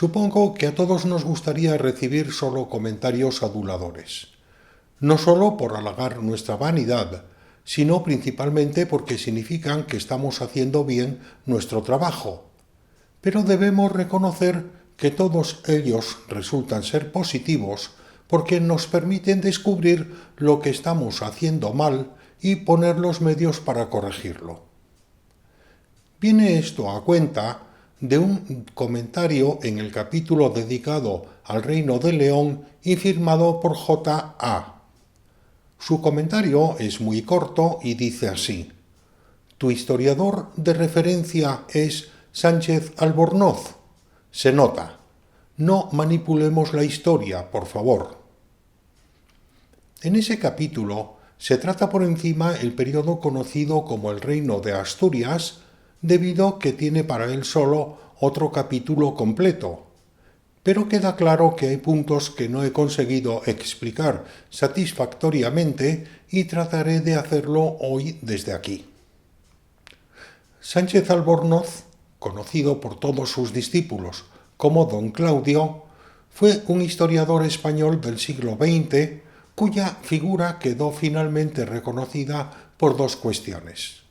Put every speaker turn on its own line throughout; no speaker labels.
Supongo que a todos nos gustaría recibir solo comentarios aduladores, no solo por halagar nuestra vanidad, sino principalmente porque significan que estamos haciendo bien nuestro trabajo. Pero debemos reconocer que todos ellos resultan ser positivos porque nos permiten descubrir lo que estamos haciendo mal y poner los medios para corregirlo. Viene esto a cuenta de un comentario en el capítulo dedicado al Reino de León y firmado por J.A. Su comentario es muy corto y dice así: «Tu historiador de referencia es Sánchez Albornoz. Se nota. No manipulemos la historia, por favor». En ese capítulo se trata por encima el periodo conocido como el Reino de Asturias, debido que tiene para él solo otro capítulo completo. Pero queda claro que hay puntos que no he conseguido explicar satisfactoriamente y trataré de hacerlo hoy desde aquí. Sánchez Albornoz, conocido por todos sus discípulos como Don Claudio, fue un historiador español del siglo XX cuya figura quedó finalmente reconocida por dos cuestiones.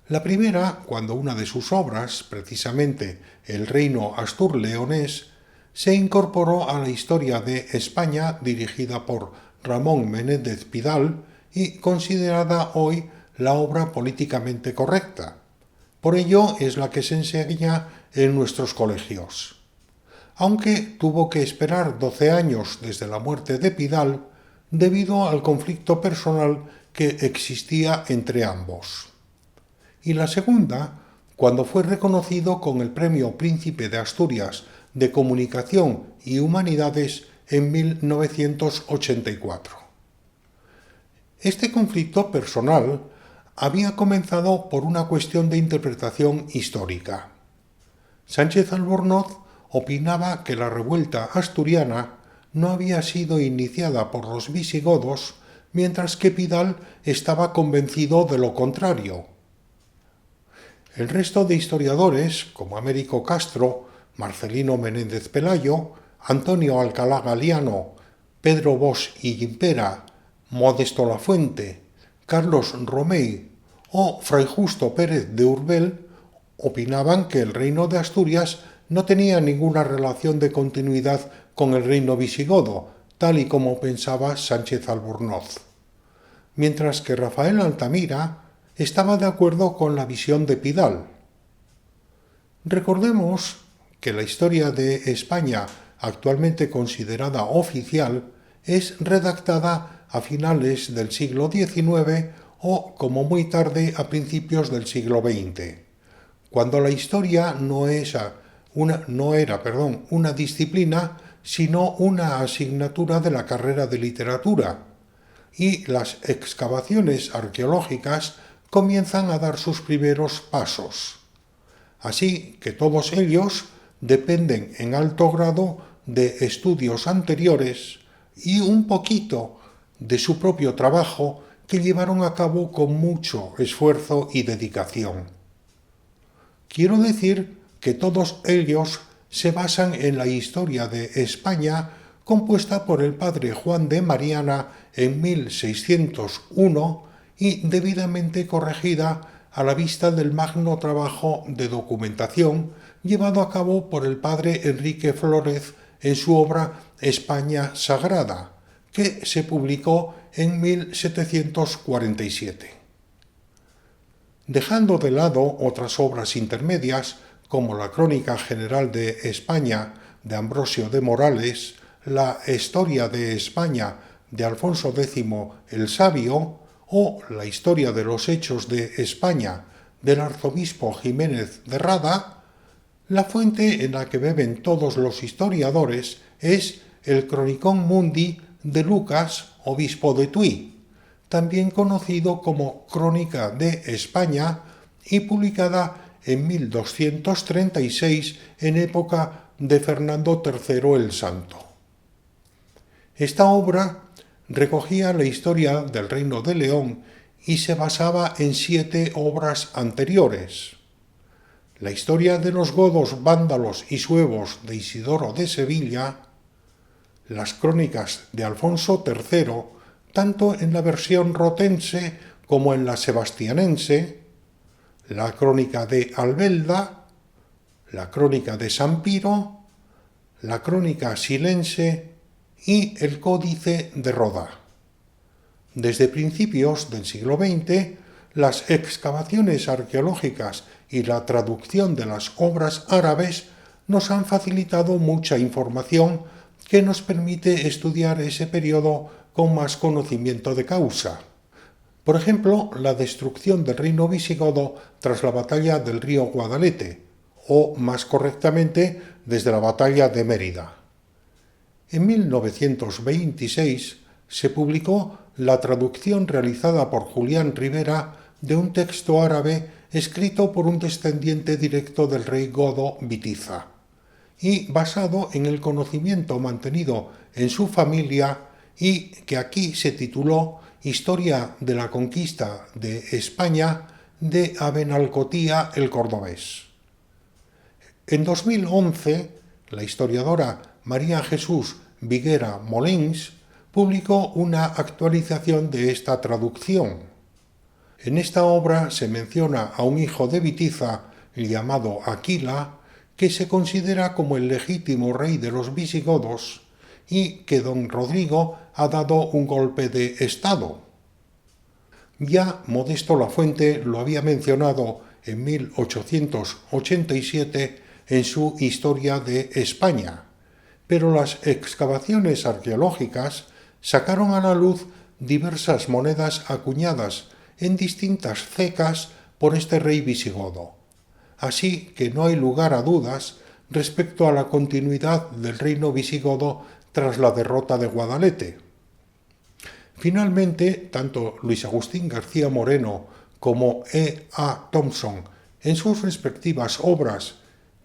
La primera, cuando una de sus obras, precisamente El Reino Astur-Leonés, se incorporó a la historia de España dirigida por Ramón Menéndez Pidal y considerada hoy la obra políticamente correcta. Por ello es la que se enseña en nuestros colegios. Aunque tuvo que esperar 12 años desde la muerte de Pidal debido al conflicto personal que existía entre ambos. Y la segunda, cuando fue reconocido con el Premio Príncipe de Asturias de Comunicación y Humanidades en 1984. Este conflicto personal había comenzado por una cuestión de interpretación histórica. Sánchez Albornoz opinaba que la revuelta asturiana no había sido iniciada por los visigodos, mientras que Pidal estaba convencido de lo contrario. El resto de historiadores, como Américo Castro, Marcelino Menéndez Pelayo, Antonio Alcalá Galiano, Pedro Bosch y Gimpera, Modesto Lafuente, Carlos Romeu o Fray Justo Pérez de Urbel, opinaban que el reino de Asturias no tenía ninguna relación de continuidad con el reino visigodo, tal y como pensaba Sánchez Albornoz. Mientras que Rafael Altamira estaba de acuerdo con la visión de Pidal. Recordemos que la historia de España, actualmente considerada oficial, es redactada a finales del siglo XIX o, como muy tarde, a principios del siglo XX, cuando la historia no era una disciplina, sino una asignatura de la carrera de literatura, y las excavaciones arqueológicas comienzan a dar sus primeros pasos. Así que todos ellos dependen en alto grado de estudios anteriores y un poquito de su propio trabajo que llevaron a cabo con mucho esfuerzo y dedicación. Quiero decir que todos ellos se basan en la historia de España compuesta por el padre Juan de Mariana en 1601 y debidamente corregida a la vista del magno trabajo de documentación llevado a cabo por el padre Enrique Flórez en su obra España Sagrada, que se publicó en 1747. Dejando de lado otras obras intermedias, como la Crónica General de España de Ambrosio de Morales, la Historia de España de Alfonso X el Sabio o la Historia de los Hechos de España del arzobispo Jiménez de Rada, la fuente en la que beben todos los historiadores es el Chronicon Mundi de Lucas, obispo de Tui, también conocido como Crónica de España y publicada en 1236 en época de Fernando III el Santo. Esta obra recogía la historia del Reino de León y se basaba en 7 obras anteriores. la historia de los godos, vándalos y suevos de Isidoro de Sevilla, las crónicas de Alfonso III, tanto en la versión rotense como en la sebastianense, la crónica de Albelda, la crónica de San Piro, la crónica silense y el códice de Rodá. Desde principios del siglo XX, las excavaciones arqueológicas y la traducción de las obras árabes nos han facilitado mucha información que nos permite estudiar ese periodo con más conocimiento de causa. Por ejemplo, la destrucción del reino visigodo tras la batalla del río Guadalete, o más correctamente, desde la batalla de Mérida. En 1926 se publicó la traducción realizada por Julián Rivera de un texto árabe escrito por un descendiente directo del rey godo Bitiza, y basado en el conocimiento mantenido en su familia y que aquí se tituló Historia de la conquista de España de Abenalcotía el Cordobés. En 2011, la historiadora María Jesús Viguera Molins publicó una actualización de esta traducción. En esta obra se menciona a un hijo de Bitiza, llamado Aquila, que se considera como el legítimo rey de los visigodos y que don Rodrigo ha dado un golpe de estado. Ya Modesto Lafuente lo había mencionado en 1887 en su Historia de España, pero las excavaciones arqueológicas sacaron a la luz diversas monedas acuñadas en distintas cecas por este rey visigodo. Así que no hay lugar a dudas respecto a la continuidad del reino visigodo tras la derrota de Guadalete. Finalmente, tanto Luis Agustín García Moreno como E. A. Thompson, en sus respectivas obras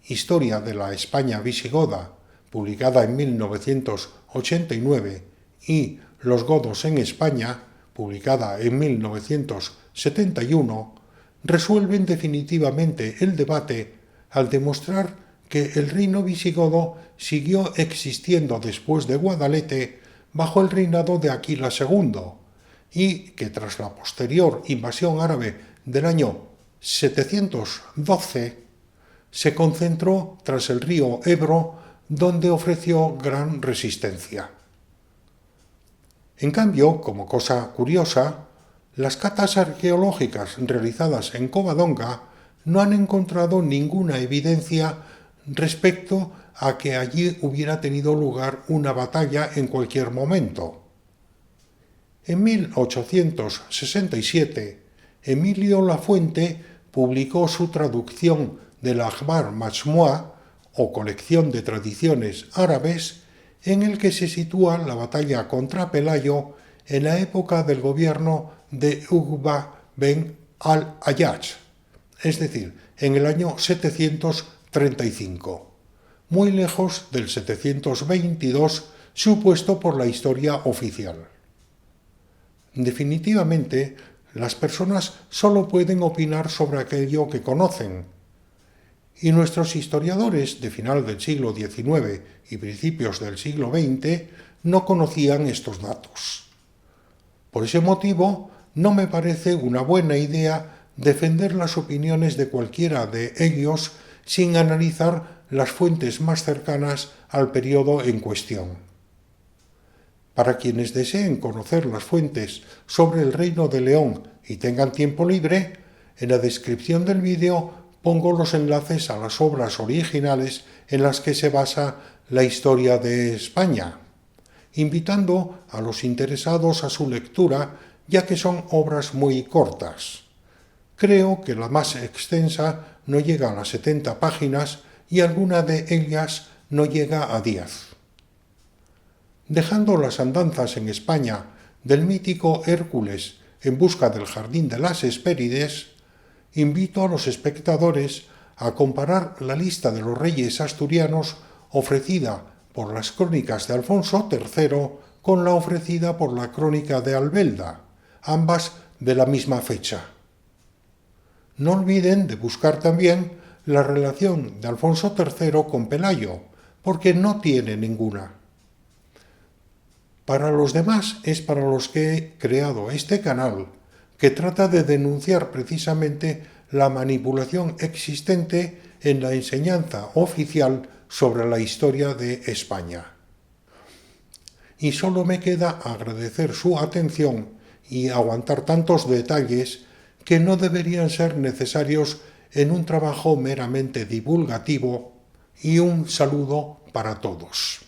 Historia de la España visigoda, publicada en 1989, y Los godos en España, publicada en 1971, resuelven definitivamente el debate al demostrar que el reino visigodo siguió existiendo después de Guadalete bajo el reinado de Aquila II y que tras la posterior invasión árabe del año 712 se concentró tras el río Ebro, donde ofreció gran resistencia. En cambio, como cosa curiosa, las catas arqueológicas realizadas en Covadonga no han encontrado ninguna evidencia respecto a que allí hubiera tenido lugar una batalla en cualquier momento. En 1867, Emilio Lafuente publicó su traducción del Akhbar Majmua, o colección de tradiciones árabes, en el que se sitúa la batalla contra Pelayo en la época del gobierno de Uqba ben al-Ayyaj, es decir, en el año 735, muy lejos del 722 supuesto por la historia oficial. Definitivamente, las personas solo pueden opinar sobre aquello que conocen, y nuestros historiadores de final del siglo XIX y principios del siglo XX no conocían estos datos. Por ese motivo, no me parece una buena idea defender las opiniones de cualquiera de ellos sin analizar las fuentes más cercanas al periodo en cuestión. Para quienes deseen conocer las fuentes sobre el Reino de León y tengan tiempo libre, en la descripción del vídeo pongo los enlaces a las obras originales en las que se basa la historia de España, invitando a los interesados a su lectura, ya que son obras muy cortas. Creo que la más extensa no llega a las 70 páginas y alguna de ellas no llega a 10. Dejando las andanzas en España del mítico Hércules en busca del jardín de las Hespérides, invito a los espectadores a comparar la lista de los reyes asturianos ofrecida por las crónicas de Alfonso III con la ofrecida por la crónica de Albelda, ambas de la misma fecha. No olviden de buscar también la relación de Alfonso III con Pelayo, porque no tiene ninguna. Para los demás es para los que he creado este canal, que trata de denunciar precisamente la manipulación existente en la enseñanza oficial sobre la historia de España. Y solo me queda agradecer su atención y aguantar tantos detalles que no deberían ser necesarios en un trabajo meramente divulgativo, y un saludo para todos.